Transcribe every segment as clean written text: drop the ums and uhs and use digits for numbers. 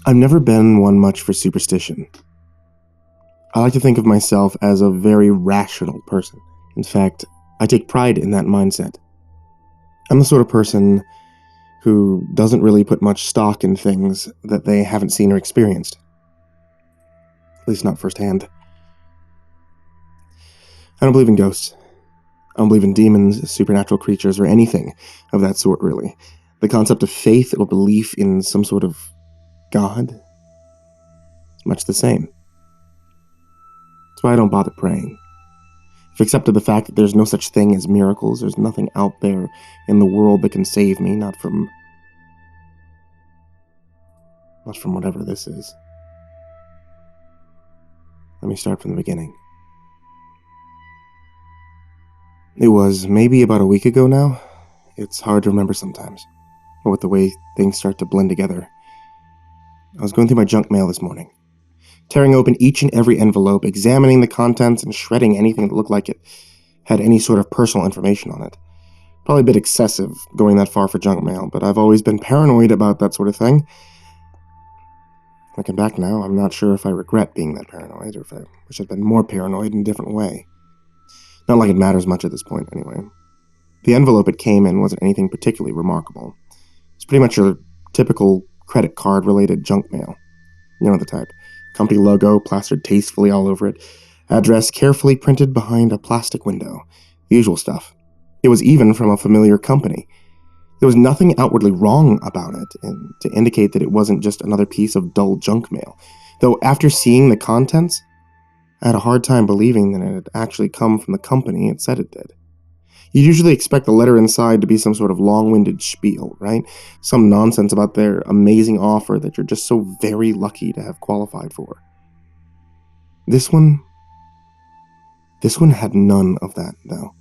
I've never been one much for superstition. I like to think of myself as a very rational person. In fact, I take pride in that mindset. I'm the sort of person who doesn't really put much stock in things that they haven't seen or experienced. At least not firsthand. I don't believe in ghosts. I don't believe in demons, supernatural creatures, or anything of that sort, really. The concept of faith or belief in some sort of God is much the same. That's why I don't bother praying. I've accepted the fact that there's no such thing as miracles. There's nothing out there in the world that can save me, not from whatever this is. Let me start from the beginning. It was maybe about a week ago now. It's hard to remember sometimes, or with the way things start to blend together. I was going through my junk mail this morning, tearing open each and every envelope, examining the contents, and shredding anything that looked like it had any sort of personal information on it. Probably a bit excessive going that far for junk mail, but I've always been paranoid about that sort of thing. Looking back now, I'm not sure if I regret being that paranoid, or if I wish I'd been more paranoid in a different way. Not like it matters much at this point, anyway. The envelope it came in wasn't anything particularly remarkable. It's pretty much your typical credit card-related junk mail. You know the type. Company logo plastered tastefully all over it. Address carefully printed behind a plastic window. The usual stuff. It was even from a familiar company. There was nothing outwardly wrong about it, and to indicate that it wasn't just another piece of dull junk mail. Though after seeing the contents, I had a hard time believing that it had actually come from the company it said it did. You'd usually expect the letter inside to be some sort of long-winded spiel, right? Some nonsense about their amazing offer that you're just so very lucky to have qualified for. This one had none of that, though.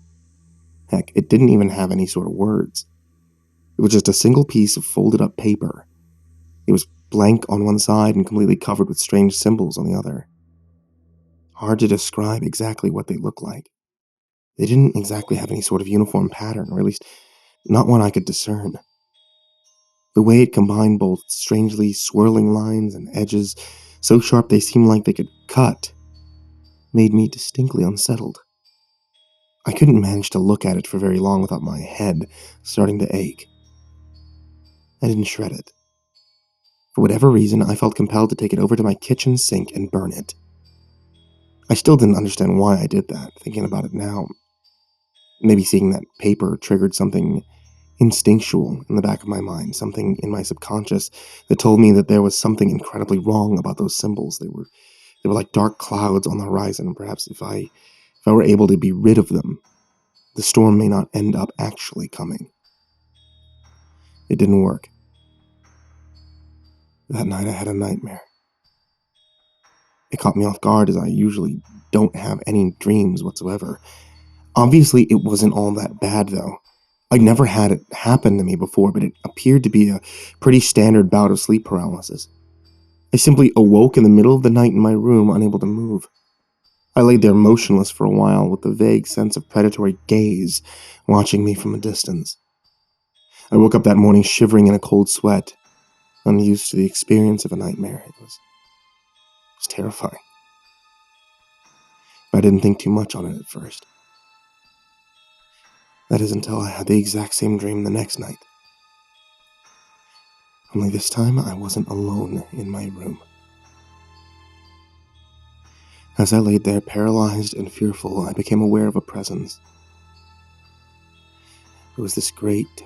Heck, it didn't even have any sort of words. It was just a single piece of folded-up paper. It was blank on one side and completely covered with strange symbols on the other. Hard to describe exactly what they looked like. They didn't exactly have any sort of uniform pattern, or at least not one I could discern. The way it combined both strangely swirling lines and edges, so sharp they seemed like they could cut, made me distinctly unsettled. I couldn't manage to look at it for very long without my head starting to ache. I didn't shred it. For whatever reason, I felt compelled to take it over to my kitchen sink and burn it. I still didn't understand why I did that, thinking about it now. Maybe seeing that paper triggered something instinctual in the back of my mind, something in my subconscious that told me that there was something incredibly wrong about those symbols. They were like dark clouds on the horizon. Perhaps if I were able to be rid of them, the storm may not end up actually coming. It didn't work. That night I had a nightmare. It caught me off guard, as I usually don't have any dreams whatsoever. Obviously, it wasn't all that bad, though. I'd never had it happen to me before, but it appeared to be a pretty standard bout of sleep paralysis. I simply awoke in the middle of the night in my room, unable to move. I laid there motionless for a while, with the vague sense of predatory gaze watching me from a distance. I woke up that morning shivering in a cold sweat, unused to the experience of a nightmare. It was terrifying. But I didn't think too much on it at first. That is until I had the exact same dream the next night. Only this time I wasn't alone in my room. As I laid there paralyzed and fearful, I became aware of a presence. It was this great,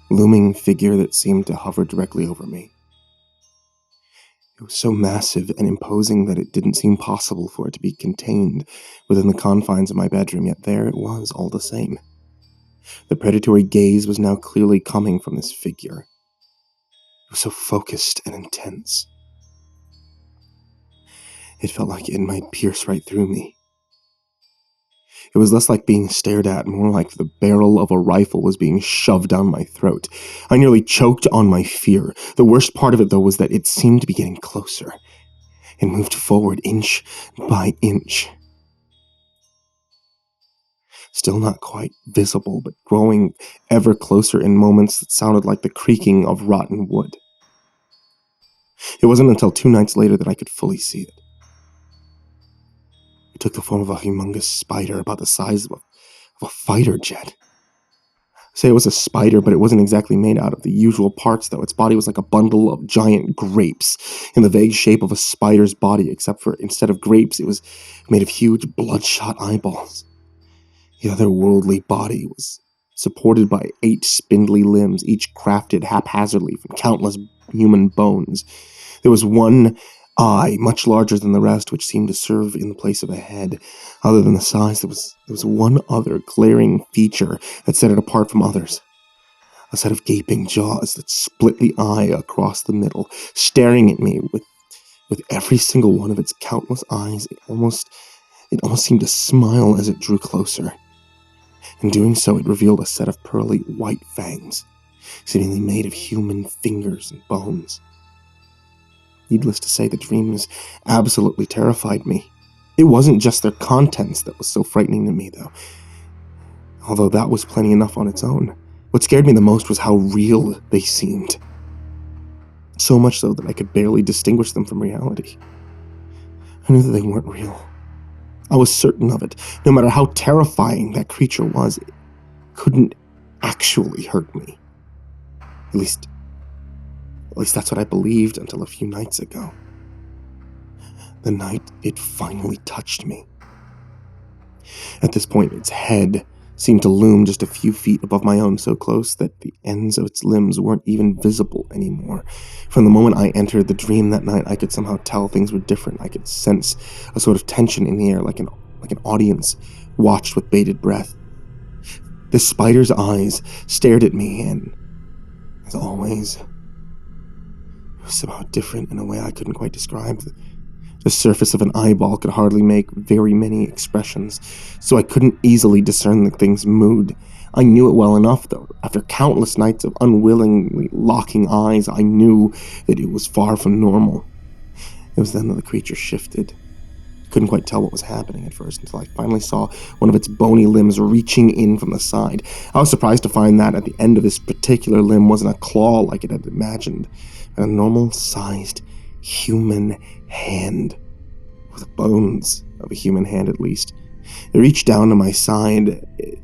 looming figure that seemed to hover directly over me. It was so massive and imposing that it didn't seem possible for it to be contained within the confines of my bedroom, yet there it was all the same. The predatory gaze was now clearly coming from this figure. It was so focused and intense. It felt like it might pierce right through me. It was less like being stared at, more like the barrel of a rifle was being shoved down my throat. I nearly choked on my fear. The worst part of it, though, was that it seemed to be getting closer. It moved forward inch by inch. Still not quite visible, but growing ever closer in moments that sounded like the creaking of rotten wood. It wasn't until 2 nights later that I could fully see it. It took the form of a humongous spider about the size of a fighter jet. I say it was a spider, but it wasn't exactly made out of the usual parts, though. Its body was like a bundle of giant grapes in the vague shape of a spider's body, except for instead of grapes, it was made of huge bloodshot eyeballs. The otherworldly body was supported by 8 spindly limbs, each crafted haphazardly from countless human bones. There was one eye, much larger than the rest, which seemed to serve in the place of a head. Other than the size, there was one other glaring feature that set it apart from others. A set of gaping jaws that split the eye across the middle, staring at me with every single one of its countless eyes. It almost seemed to smile as it drew closer. In doing so, it revealed a set of pearly white fangs, seemingly made of human fingers and bones. Needless to say, the dreams absolutely terrified me. It wasn't just their contents that was so frightening to me, though. Although that was plenty enough on its own. What scared me the most was how real they seemed. So much so that I could barely distinguish them from reality. I knew that they weren't real. I was certain of it. No matter how terrifying that creature was, it couldn't actually hurt me. At least that's what I believed until a few nights ago. The night it finally touched me. At this point, its head seemed to loom just a few feet above my own, so close that the ends of its limbs weren't even visible anymore. From the moment I entered the dream that night, I could somehow tell things were different. I could sense a sort of tension in the air, like an audience watched with bated breath. The spider's eyes stared at me, and as always, it was somehow different in a way I couldn't quite describe. The surface of an eyeball could hardly make very many expressions, so I couldn't easily discern the thing's mood. I knew it well enough, though. After countless nights of unwillingly locking eyes, I knew that it was far from normal. It was then that the creature shifted. I couldn't quite tell what was happening at first until I finally saw one of its bony limbs reaching in from the side. I was surprised to find that at the end of this particular limb wasn't a claw like it had imagined, but a normal-sized human hand, with bones of a human hand at least. It reached down to my side, it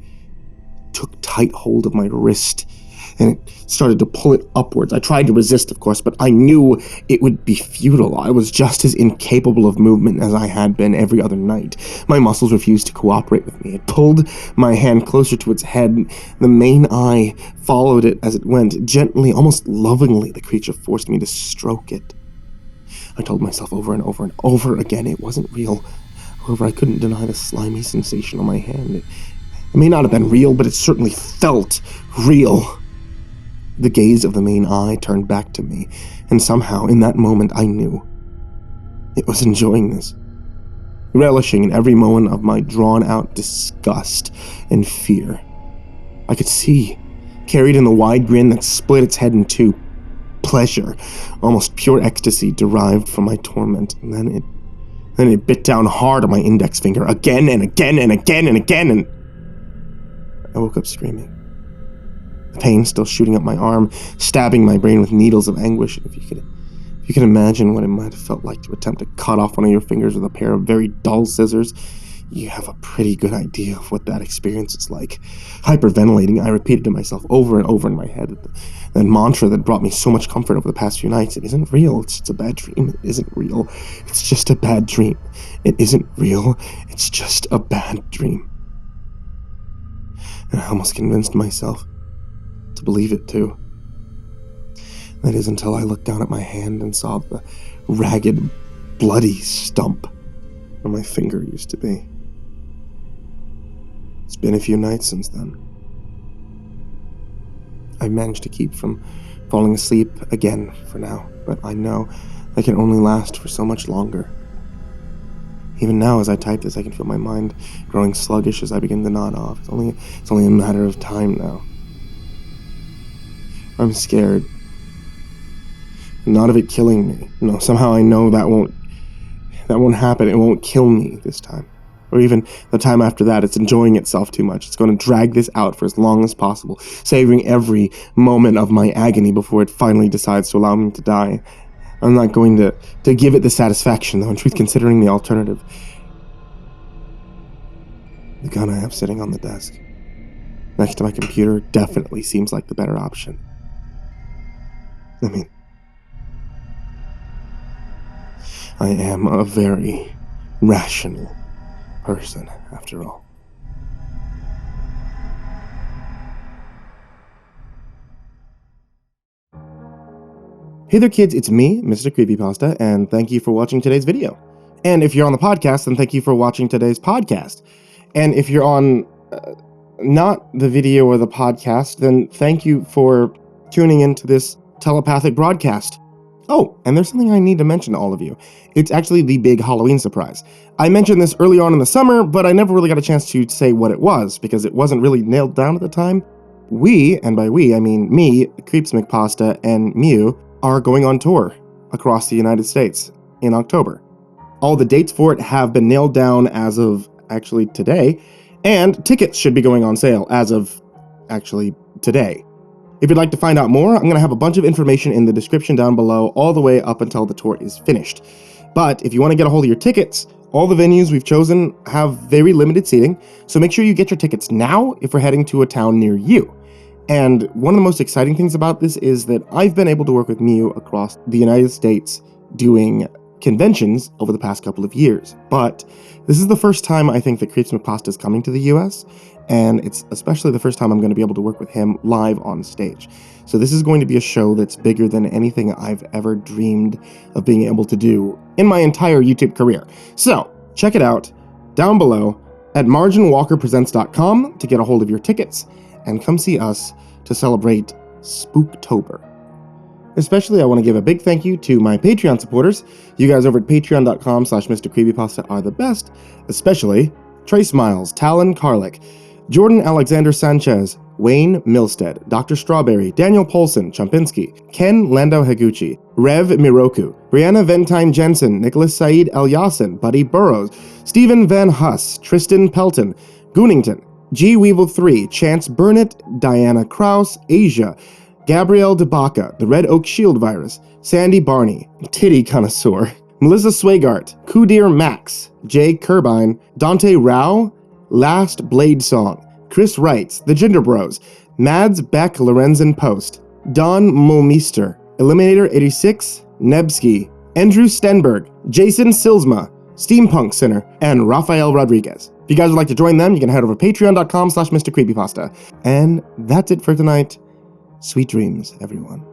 took tight hold of my wrist, and it started to pull it upwards. I tried to resist, of course, but I knew it would be futile. I was just as incapable of movement as I had been every other night. My muscles refused to cooperate with me. It pulled my hand closer to its head. The main eye followed it as it went. Gently, almost lovingly, the creature forced me to stroke it. I told myself over and over and over again it wasn't real. However, I couldn't deny the slimy sensation on my hand. It may not have been real, but it certainly felt real. The gaze of the main eye turned back to me, and somehow, in that moment, I knew it was enjoying this, relishing in every moment of my drawn-out disgust and fear. I could see, carried in the wide grin that split its head in two, pleasure, almost pure ecstasy derived from my torment, and then it bit down hard on my index finger, again and again and again and again, and I woke up screaming. The pain still shooting up my arm, stabbing my brain with needles of anguish. If you could imagine what it might have felt like to attempt to cut off one of your fingers with a pair of very dull scissors, you have a pretty good idea of what that experience is like. Hyperventilating, I repeated to myself over and over in my head that mantra that brought me so much comfort over the past few nights. It isn't real. It's just a bad dream. It isn't real. It's just a bad dream. It isn't real. It's just a bad dream. And I almost convinced myself to believe it too. That is until I looked down at my hand and saw the ragged, bloody stump where my finger used to be. It's been a few nights since then. I've managed to keep from falling asleep again for now, but I know that can only last for so much longer. Even now, as I type this, I can feel my mind growing sluggish as I begin to nod off. It's only a matter of time now. I'm scared. Not of it killing me. No, somehow I know that won't happen. It won't kill me this time. Or even the time after that, it's enjoying itself too much. It's going to drag this out for as long as possible, savoring every moment of my agony before it finally decides to allow me to die. I'm not going to give it the satisfaction, though, in truth, considering the alternative. The gun I have sitting on the desk next to my computer definitely seems like the better option. I mean, I am a very rational person, after all. Hey there, kids, it's me, MrCreepyPasta, and thank you for watching today's video. And if you're on the podcast, then thank you for watching today's podcast. And if you're on not the video or the podcast, then thank you for tuning into this telepathic broadcast. Oh, and there's something I need to mention to all of you. It's actually the big Halloween surprise. I mentioned this early on in the summer, but I never really got a chance to say what it was, because it wasn't really nailed down at the time. We, and by we, I mean me, CreepyPasta, and Mew, are going on tour across the United States in October. All the dates for it have been nailed down as of actually today, and tickets should be going on sale as of actually today. If you'd like to find out more, I'm going to have a bunch of information in the description down below all the way up until the tour is finished. But if you want to get a hold of your tickets, all the venues we've chosen have very limited seating, so make sure you get your tickets now if we're heading to a town near you. And one of the most exciting things about this is that I've been able to work with Mew across the United States doing conventions over the past couple of years. But this is the first time I think that CreepyPasta is coming to the US, and it's especially the first time I'm going to be able to work with him live on stage. So this is going to be a show that's bigger than anything I've ever dreamed of being able to do in my entire YouTube career. So check it out down below at marginwalkerpresents.com to get a hold of your tickets, and come see us to celebrate Spooktober. Especially, I want to give a big thank you to my Patreon supporters. You guys over at patreon.com/MrCreepyPasta are the best, especially Trace Miles, Talon Karlik, Jordan Alexander Sanchez, Wayne Milstead, Dr. Strawberry, Daniel Poulsen, Chompski, Ken Lando Higuchi, Rev Miroku, Brianna Tine-Janzen, Nicholas Saeid Alyain, Buddy Burroughs, Stephen Van Huss, Tristan Pelton, Goonington, G. Weevil 3, Chance Burnett, Diana Kraus, Asia, Gabrielle de Baca, TheRedOakShieldVirus, Sandy Barney, Titty Connoisseur, Melissa Sweigart, KuudereMax, Jay Curbine, Dante Rowe, Last Blade Song, Chris Wrights, TheGingerBroz, Mads Beck Lorenzen Post, Don Mulmeister, Eliminator 86, Nebski, Andrew Stenberg, Jason Silsma, Steampunk Center, and Rafael Rodriguez. If you guys would like to join them, you can head over to patreon.com/MrCreepyPasta. And that's it for tonight. Sweet dreams, everyone.